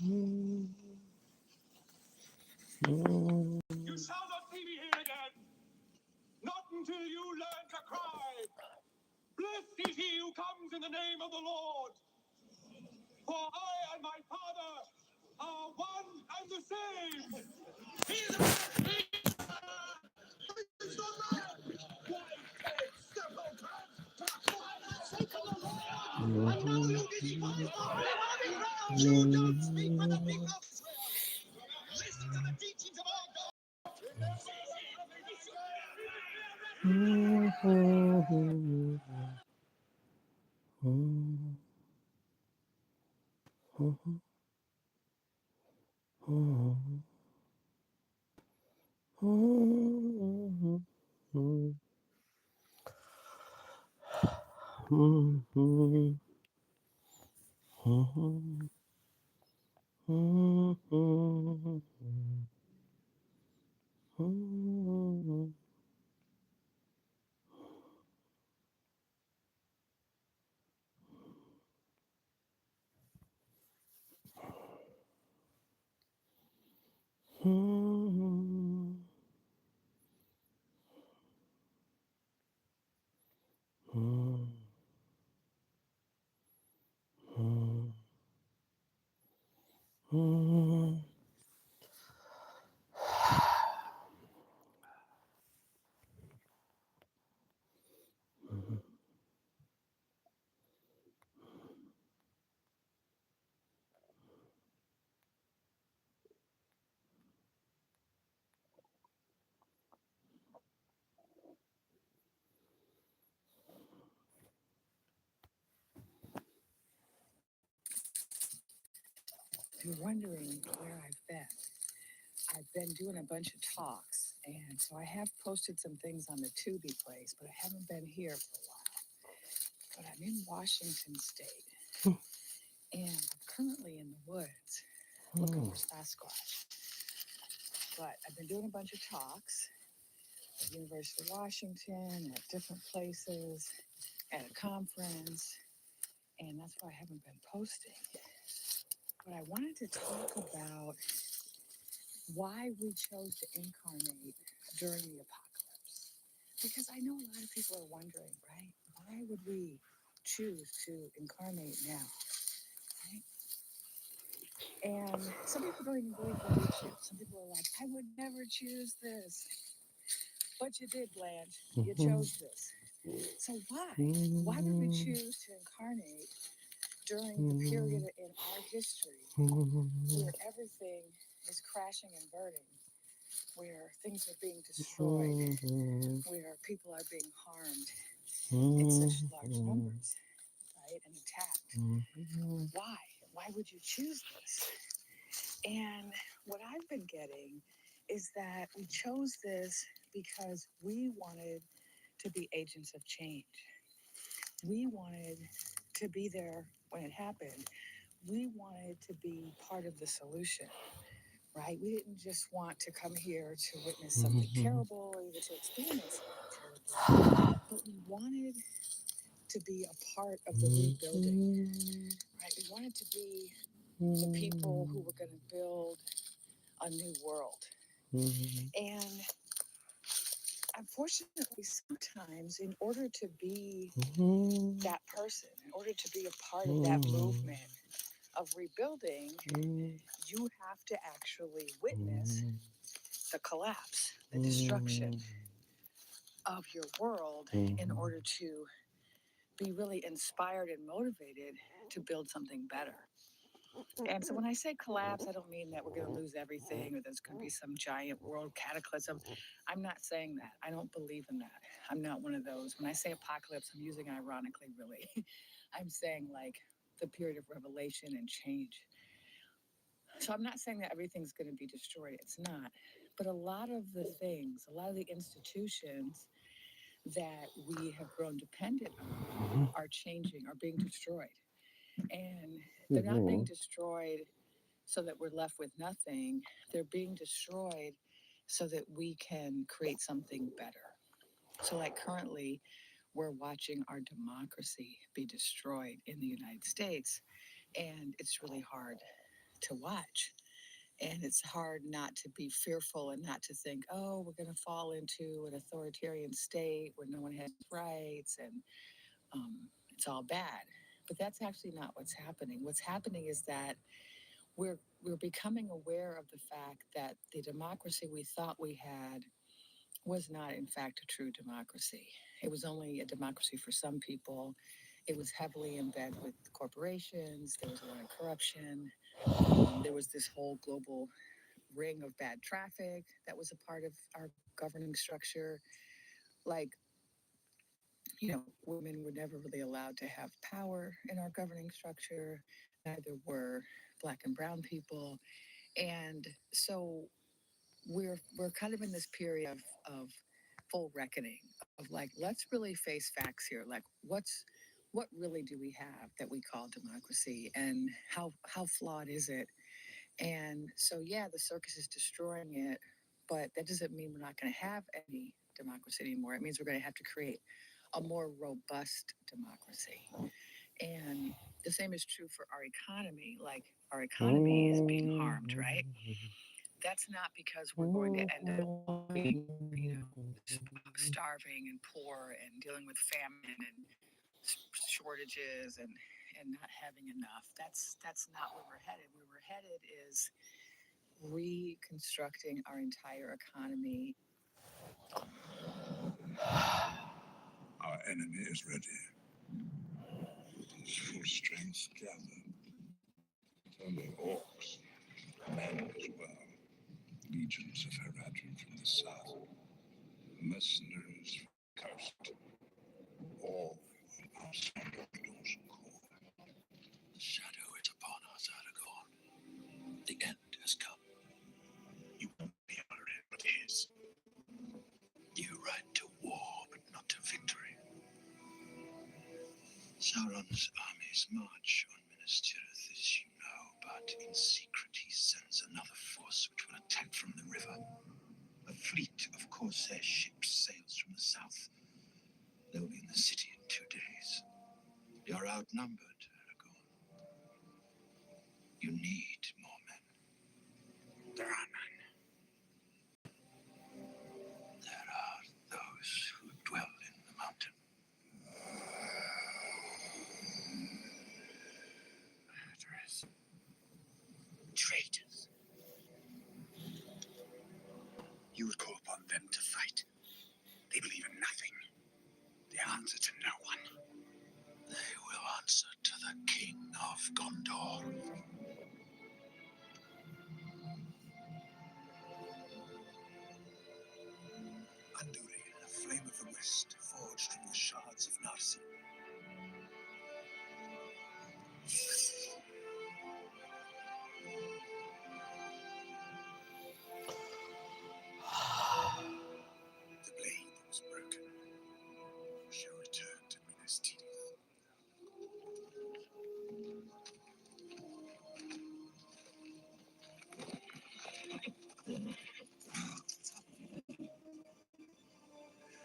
You shall not see me here again, not until you learn to cry. Blessed is he who comes in the name of the Lord. For I and my Father are one and the same. He is a Praise the Lord! White-headed simpletons! For the sake of the Lord! I know you despise the holy ground! You don't speak for the people of Israel! Listen to the teachings of our God! If you're wondering where I've been doing a bunch of talks, and so I have posted some things on the Tubi place, but I haven't been here for a while. But I'm in Washington State, and I'm currently in the woods looking for Sasquatch. But I've been doing a bunch of talks at University of Washington, at different places, at a conference, and that's why I haven't been posting. But I wanted to talk about why we chose to incarnate during the apocalypse. Because I know a lot of people are wondering, right? Why would we choose to incarnate now, right? And some people don't even believe what we choose. Some people are like, I would never choose this. But you did, Blanche. You chose this. So why? Why would we choose to incarnate during the period in our history where everything is crashing and burning, where things are being destroyed, where people are being harmed in such large numbers, right, and attacked? Why? Why would you choose this? And what I've been getting is that we chose this because we wanted to be agents of change. We wanted to be there when it happened. We wanted to be part of the solution, right? We didn't just want to come here to witness something terrible or even to experience something terrible, but we wanted to be a part of the rebuilding, right? We wanted to be the people who were going to build a new world. And unfortunately, sometimes in order to be that person, in order to be a part of that movement of rebuilding, you have to actually witness the collapse, the destruction of your world in order to be really inspired and motivated to build something better. And so when I say collapse, I don't mean that we're going to lose everything or there's going to be some giant world cataclysm. I'm not saying that. I don't believe in that. I'm not one of those. When I say apocalypse, I'm using ironically, really. I'm saying like the period of revelation and change. So I'm not saying that everything's going to be destroyed. It's not. But a lot of the things, a lot of the institutions that we have grown dependent on are changing, are being destroyed. And they're not being destroyed so that we're left with nothing. They're being destroyed so that we can create something better. So, like currently, we're watching our democracy be destroyed in the United States, and it's really hard to watch. And it's hard not to be fearful and not to think, oh, we're going to fall into an authoritarian state where no one has rights and it's all bad. But that's actually not what's happening. What's happening is that we're becoming aware of the fact that the democracy we thought we had was not, in fact, a true democracy. It was only a democracy for some people. It was heavily in bed with corporations. There was a lot of corruption. There was this whole global ring of bad traffic that was a part of our governing structure. Like, women were never really allowed to have power in our governing structure. Neither were Black and Brown people. And so we're kind of in this period of full reckoning of like, let's really face facts here. Like, what really do we have that we call democracy, and how flawed is it? And so, yeah, the circus is destroying it, but that doesn't mean we're not going to have any democracy anymore. It means we're going to have to create a more robust democracy. And the same is true for our economy. Like, our economy is being harmed, right? That's not because we're going to end up being, starving and poor and dealing with famine and shortages and not having enough. That's not where we're headed. Where we're headed is reconstructing our entire economy. Our enemy is ready. With his full strength gathered. Only orcs, men as well. Legions of Haradrim from the south. Mercenaries from the coast. All will now stand up to those core. The shadow is upon us, Aragorn. The end has come. You won't be our end, but his. You ride to war, but not to victory. Sauron's armies march on Minas Tirith, as you know, but in secret he sends another force which will attack from the river. A fleet of corsair ships sails from the south. They'll be in the city in 2 days. You're outnumbered, Aragorn. You need more men. There are none. There are those who dwell in the mountain. Murderers. Traitors. You would call upon them to fight. They believe in nothing. They answer to no one. They will answer to the King of Gondor. Andúri, a flame of the west, forged from the shards of Narsil. The blade was broken. Shall return to Minas Tirith.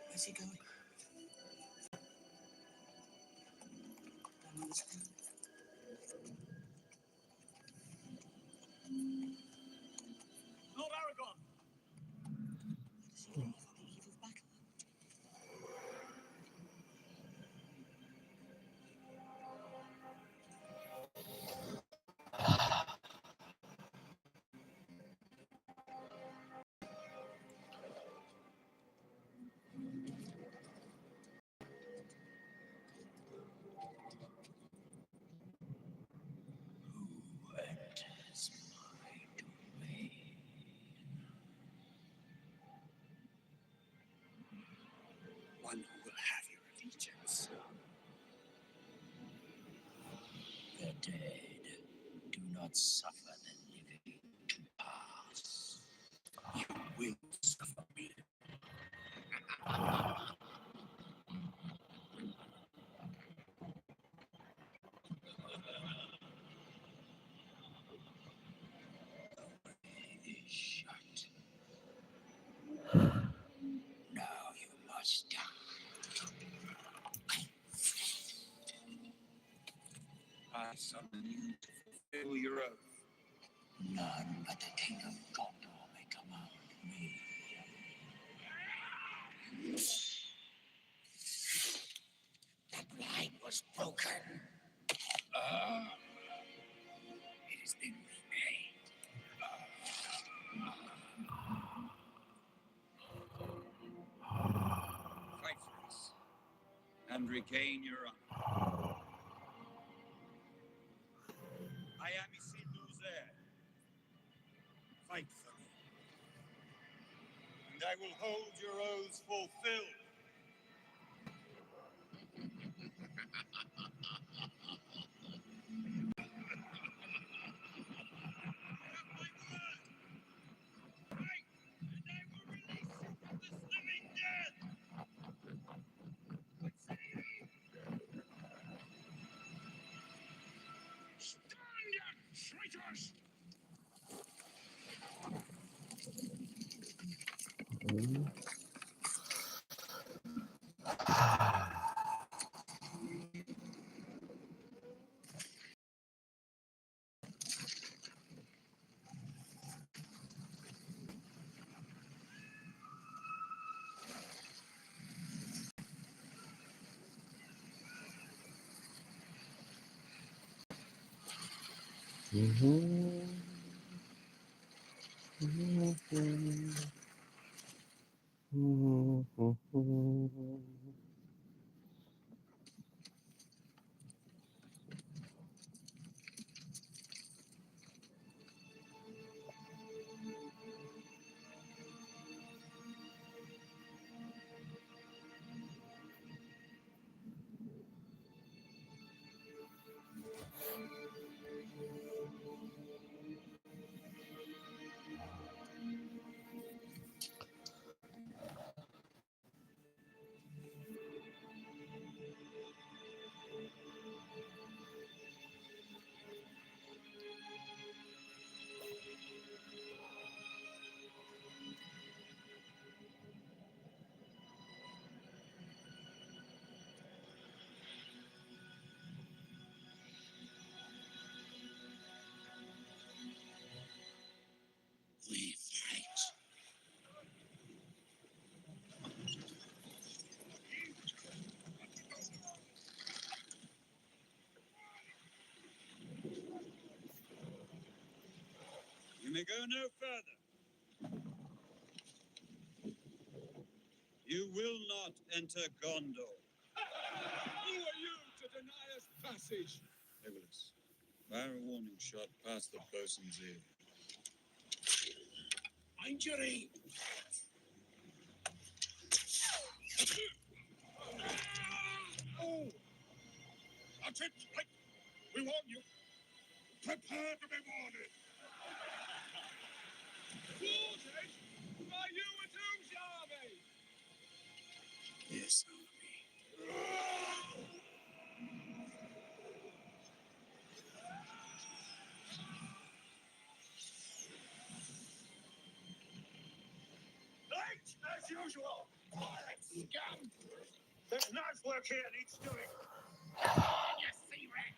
Where's he going? Lord Aragorn! Does he leave on the eve of battle? Who enters my domain? One who will have your allegiance. The dead do not suffer the living to pass. You will suffer me. The way is shut. Now you must die. I summon you to fulfill your oath. None but the King of Gondor may command me. That line was broken. It has been remade. Fight for us and regain your honor. I am Isildur. Fight for me, and I will hold your oaths fulfilled. Traitors! We fight. You may go no further. You will not enter Gondor. Who are you to deny us passage? Legolas, fire a warning shot past the bosun's ear. Injury! Oh! That's it! Right. We warn you. Prepare to be warned. Warned? Are you a Doom's army? Yes, army. Late as usual. Scum. There's nice work here needs doing. You see, Rex.